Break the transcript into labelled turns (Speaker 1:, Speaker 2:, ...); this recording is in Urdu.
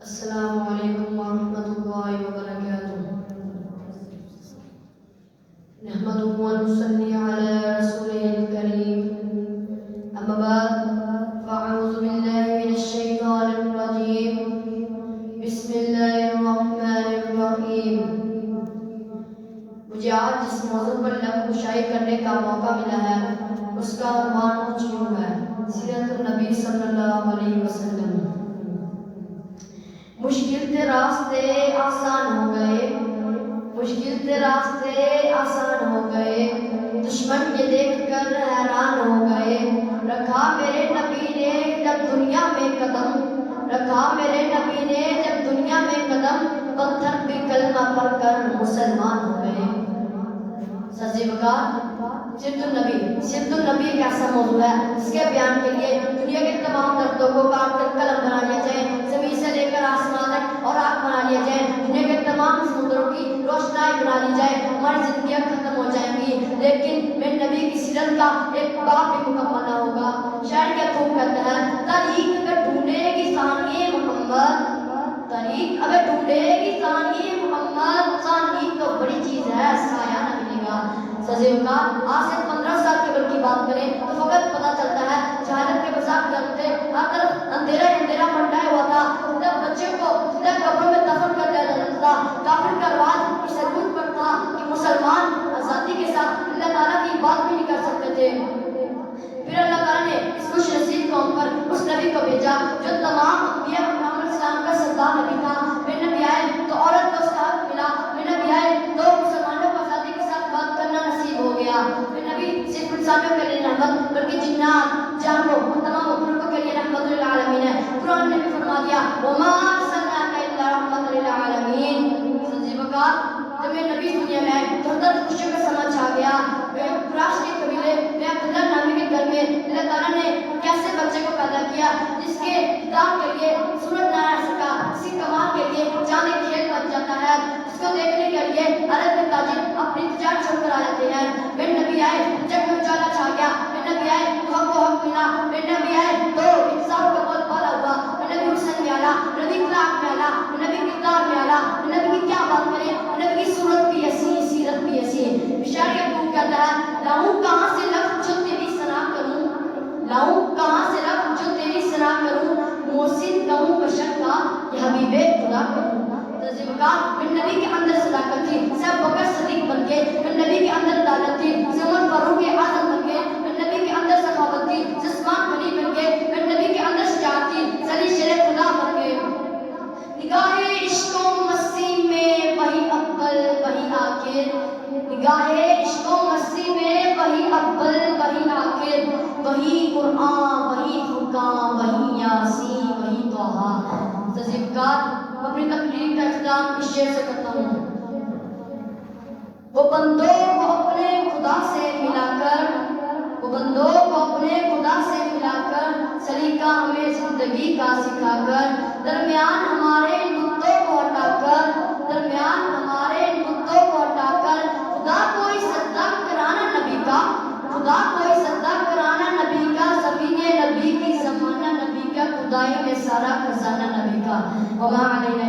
Speaker 1: السلام علیکم ورحمۃ اللہ وبرکاتہ۔ نحمده ونصلي على رسوله الكريم، اما بعد فاعوذ باللہ من الشیطان الرجیم، بسم اللہ الرحمن الرحیم۔ مجھے آج جس موضوع پر لب کشائی کرنے کا موقع ملا ہے اس کا عنوان کچھ یوں ہے: سیرت النبی صلی اللہ علیہ وسلم۔ مشکل تھے راستے آسان ہو گئے، مشکل تھے راستے آسان ہو گئے، دشمن یہ دیکھ کر حیران ہو گئے۔ رکھا میرے نبی نے جب دنیا میں قدم، رکھا میرے نبی نے جب دنیا میں قدم، پتھر بھی کلمہ پڑھ کر مسلمان ہو گئے۔ سجدے وقار سیرت النبی ایک ایسا موضوع ہے جس کے بیان کے لیے دنیا کے تمام دردوں کو کاٹ کر قلم بنا لیا جائے، زمین سے لے کر آسمان تک اور آگ بنا لیا جائے، دنیا کے تمام سمندروں کی روشنائی بنا لی جائے، ہماری زندگیاں ختم ہو جائیں گی، لیکن میرے نبی کی سیرت کا ایک باب بھی مکمل نہ ہوگا۔ شاعر کیا خوب کہتا ہے: تاریخ اگر ڈھونڈے گی ثانی محمد، تاریخ اگر ڈھونڈے گی ثانی محمد، ثانی تو بڑی چیز ہے، سایہ نہ ملے گا۔ سجدے وقار آج سے 15 سال قبل کی بات کریں تو فقط پتہ چلتا ہے جہالت کے بساط گرم تھے، ہر طرف اندھیرا ہی اندھیرا منڈرائے ہوا تھا، جب بچے کو جب قبروں میں دفن کر دیا جاتا تھا، کافر کا رواج اس حدود پر تھا کہ مسلمان آزادی کے ساتھ اللہ تعالیٰ کی بات بھی نہیں کر سکتے تھے۔ پھر اللہ تعالیٰ نے اس خوش نصیب قوم پر اس نبی کو بھیجا جو تمام انبیاء محمد السلام کا سردار نبی تھا۔ میرے نبی آئے تو عورت کو اس کا حق ملا، میرے نبی آئے تو مسلمانوں کو آزادی کے ساتھ بات کرنا نصیب ہو گیا۔ میرے نبی صرف انسانوں کے لیے رحمت بلکہ جنات، جانوروں اور تمام مخلوقوں کے لیے رحمت للعالمین ہے۔ قرآن نے بھی فرما دیا: وَمَا أَرْسَلْنَاكَ إِلَّا رَحْمَةً لِلْعَالَمِينَ۔ سجدے وقار جب میرے نبی دنیا میں آئے تو ہر خوشی کا سما چھا گیا۔ قریش کے قبیلے میں عبداللہ نامی کے گھر میں اللہ تعالیٰ نے کیسے بچے کو پیدا کیا جس کے دیدار کے لیے سورج نہ رہ سکا، اس کی کمال کے لیے چاند ایک کھیل بن جاتا ہے، جس کو دیکھنے کے لیے عرب کے تاجر اپنی تجارت چھوڑ کر آ جاتے ہیں۔ میرے نبی آئے جب میں اجالا چھا گیا، میرے نبی آئے تو حق کو حق ملا، میرے نبی آئے تو انصاف کا بول بالا ہوا۔ میرے نبی حسن میں آلا، میرے نبی اخلاق میں آلا، میرے نبی کردار میں آلا، میرے نبی کی کیا بات کریں، میرے نبی کی صورت بھی ایسی، سیرت بھی ایسی۔ شاعر کا خوب کہتا ہے: لاؤں کہاں سے لفظ جو تیری ثنا کروں، لاؤں کہاں سے لفظ جو تیری ثنا کروں، محسن کہوں بشر کا یا حبیب خدا کروں۔ سجدے وقار میرے نبی کے اندر صداقت تھی، سے ابوبکر صدیق بن گئے، میرے نبی کے اندر عدالت تھی، سے عمر فاروق اعظم بن گئے، میرے نبی کے اندر سخاوت تھی، سے عثمان غنی بن گئے، میرے نبی کے اندر شجاعت تھی، سے علی شیر خدا بن گئے۔ نگاہ عشق و مستی میں وہی اول وہی آخر، نگاہ عشق و مستی میں وہی اول وہی آخر، وہی قرآن وہی فرقان وہی یاسین وہی طٰہٰ۔ سجدے وقار اپنی تقریر کا اختتام اس شعر سے کرتا ہوں: وہ بندوں کو اپنے خدا سے ملا کر، وہ بندوں کو اپنے خدا سے ملا کر، سلیقہ ہمیں زندگی کا سکھا کر، درمیان ہمارے ان بتوں کو ہٹا کر، درمیان ہمارے ان بتوں کو ہٹا کر، خدا کوئی سجدہ کرانا نبی کا، خدا کوئی سجدہ کرانا نبی کا، زمین نبی کی زمانہ نبی کا، خدائی میں سارا خزانہ نبی کا۔ وما علینا